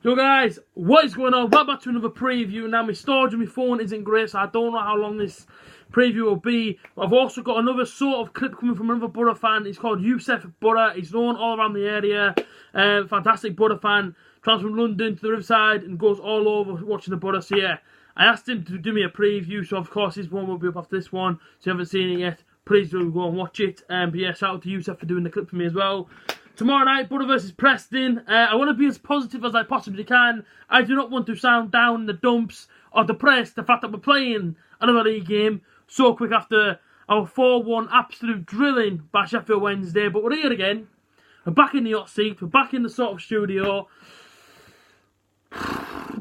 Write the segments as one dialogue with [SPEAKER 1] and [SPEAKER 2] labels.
[SPEAKER 1] So guys, what is going on? Welcome back to another preview. Now my storage on my phone isn't great, so I don't know how long this preview will be. But I've also got another sort of clip coming from another Borough fan. He's called Yusuf Borough. He's known all around the area. Fantastic Borough fan. Travels from London to the Riverside and goes all over watching the Borough. So yeah, I asked him to do me a preview. So of course this one will be up after this one. So if you haven't seen it yet, please do go and watch it. But yeah, shout out to Yusuf for doing the clip for me as well. Tomorrow night, Borough versus Preston. I want to be as positive as I possibly can. I do not want to sound down in the dumps or depressed the fact that we're playing another league game so quick after our 4-1 absolute drilling by Sheffield Wednesday. But we're here again. We're back in the hot seat. We're back in the sort of studio.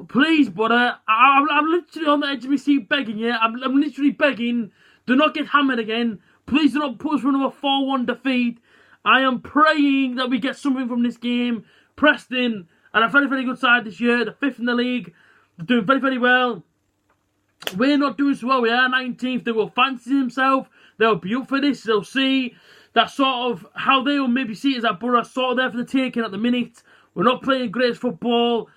[SPEAKER 1] Please, Borough. I'm literally on the edge of my seat begging you. I'm literally begging. Do not get hammered again. Please do not put us for another 4-1 defeat. I am praying that we get something from this game. Preston are a very, very good side this year. They're 5th in the league. They're doing very, very well. We're not doing so well. We are 19th. They will fancy themselves. They'll be up for this. They'll see that sort of how they will maybe see it as that Borough sort of there for the taking at the minute. We're not playing great football.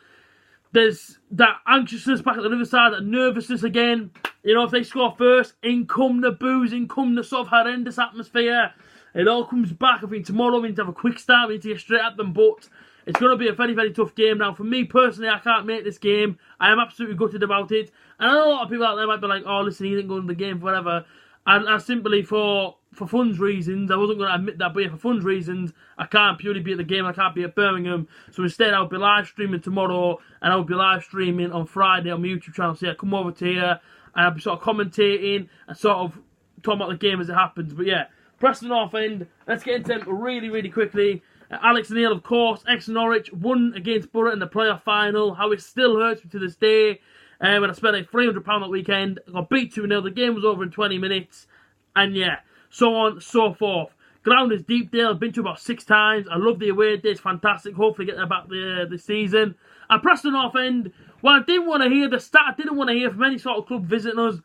[SPEAKER 1] There's that anxiousness back at the Riverside, that nervousness again. You know, if they score first, in come the boos, in come the sort of horrendous atmosphere. It all comes back. I think tomorrow we need to have a quick start. We need to get straight at them. But it's going to be a very, very tough game. Now, for me personally, I can't make this game. I am absolutely gutted about it. And I know a lot of people out there might be like, oh, listen, he didn't go into the game for whatever. And I simply, for funds reasons, I wasn't going to admit that, but yeah, for funds reasons, I can't purely be at the game. I can't be at Birmingham. So instead, I'll be live streaming tomorrow. And I'll be live streaming on Friday on my YouTube channel. So yeah, come over to here. And I'll be sort of commentating and sort of talking about the game as it happens. But yeah. Preston North End, let's get into them really, really quickly. Alex Neil, of course, ex-Norwich, won against Borough in the playoff final. How it still hurts me to this day. When I spent like £300 that weekend, I got beat 2-0. The game was over in 20 minutes. And yeah, so on, so forth. Ground is Deepdale. I've been to about 6 times. I love the away day. It's fantastic. Hopefully get there back this season. And Preston North End, well, I didn't want to hear the stat. I didn't want to hear from any sort of club visiting us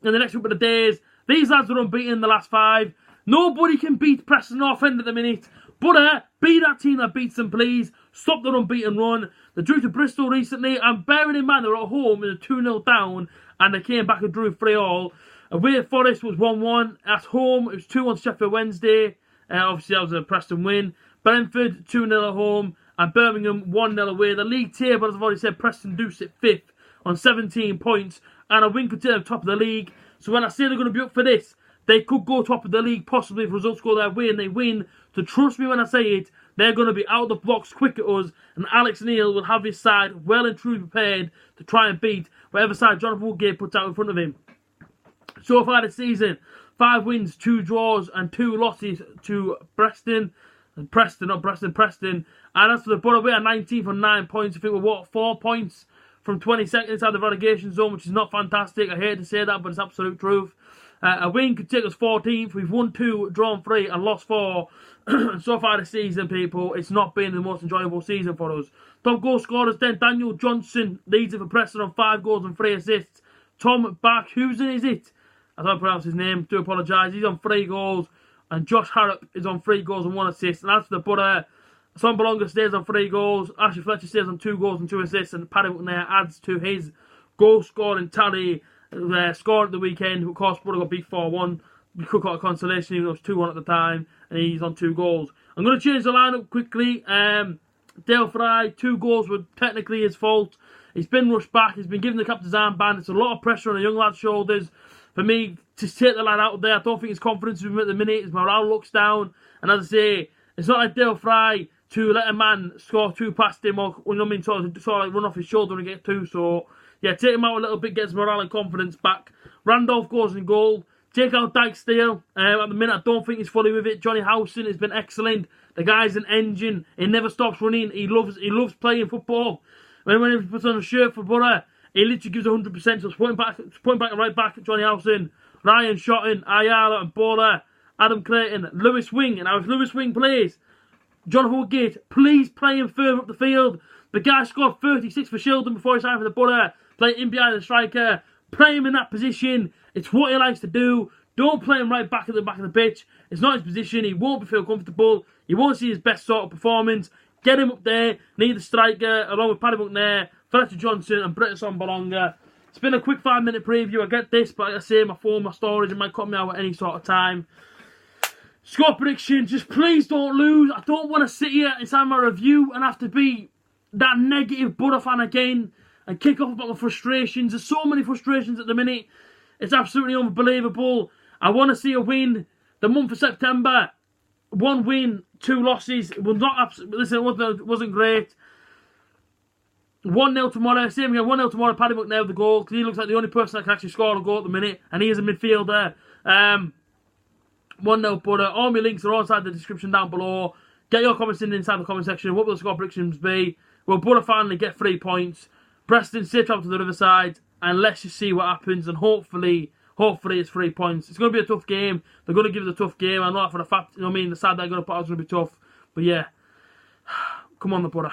[SPEAKER 1] in the next couple of days. These lads are unbeaten in the last 5. Nobody can beat Preston North End at the minute. But be that team that beats them, please. Stop their unbeaten run. They drew to Bristol recently. And bearing in mind, they were at home in a 2-0 down. And they came back and drew 3-all. Away at Forest was 1-1. At home, it was 2-1 to Sheffield Wednesday. Obviously, that was a Preston win. Brentford, 2-0 at home. And Birmingham, 1-0 away. The league table, as I've already said, Preston do sit 5th on 17 points. And a win could take them top of the league. So when I say they're going to be up for this, they could go top of the league, possibly if results go their way and they win. So trust me when I say it, they're going to be out of the blocks quick at us. And Alex Neil will have his side well and truly prepared to try and beat whatever side Jonathan Woodgate puts out in front of him. So far this season, 5 wins, 2 draws and 2 losses to Preston. Preston. And as for the Borough, we are 19th on 9 points. I think we're 4 points from 22nd inside the relegation zone, which is not fantastic. I hate to say that, but it's absolute truth. A win could take us 14th. We've won 2, drawn 3 and lost 4. So far this season, people, it's not been the most enjoyable season for us. Top goal scorers then, Daniel Johnson leads it for Preston on 5 goals and 3 assists. Tom Barkhuizen, is it? I don't pronounce his name, do apologise. He's on 3 goals. And Josh Harrop is on 3 goals and 1 assist. And as for the Borough, Son Bolonga stays on 3 goals. Ashley Fletcher stays on 2 goals and 2 assists. And Paddy McNair adds to his goal scoring tally. Scored at the weekend. Of course, Borough got beat 4-1. We could got a consolation, even though it was 2-1 at the time. And he's on 2 goals. I'm going to change the lineup quickly. Dale Fry, 2 goals were technically his fault. He's been rushed back. He's been given the captain's armband. It's a lot of pressure on a young lad's shoulders. For me, to take the lad out there, I don't think his confidence with him at the minute. His morale looks down. And as I say, it's not like Dale Fry to let a man score 2 past him or, you know what I mean, sort of like run off his shoulder and get 2. So, yeah, take him out a little bit, gets morale and confidence back. Randolph goes in goal. Take out Dykesdale. At the minute, I don't think he's fully with it. Johnny Howson has been excellent. The guy's an engine. He never stops running. He loves playing football. When he puts on a shirt for Borough, he literally gives 100%. So it's pointing back and right back at Johnny Howson. Ryan Shotton, Ayala and Bowler, Adam Clayton, Lewis Wing. And now if Lewis Wing plays, Jonathan Woodgate, please play him further up the field. The guy scored 36 for Shildon before he signed for the Borough. Play in behind the striker. Play him in that position. It's what he likes to do. Don't play him right back at the back of the pitch. It's not his position. He won't feel comfortable. You won't see his best sort of performance. Get him up there. Need the striker, along with Paddy McNair, Fletcher Johnson and PRESTON Bolonga. It's been a quick 5-minute preview. I get this, but like I say, my phone, my storage, it might cut me out at any sort of time. Score prediction, just please don't lose. I don't want to sit here inside my review and have to be that negative Borough fan again and kick off about my frustrations. There's so many frustrations at the minute. It's absolutely unbelievable. I want to see a win. The month of September, 1 win, 2 losses. It was not listen, it wasn't great. 1-0 tomorrow. Same again, 1-0 tomorrow. Paddy McNair with the goal, because he looks like the only person that can actually score a goal at the minute, and he is a midfielder. 1-0 Borough. All my links are all inside the description down below. Get your comments inside the comment section. What will the score predictions be? Will Borough finally get 3 points? Preston safe travel to the Riverside, and let's just see what happens. And hopefully it's 3 points. It's going to be a tough game. They're going to give it a tough game. I know that for the fact. You know what I mean? The side they're going to put out is going to be tough. But yeah, come on, the Borough.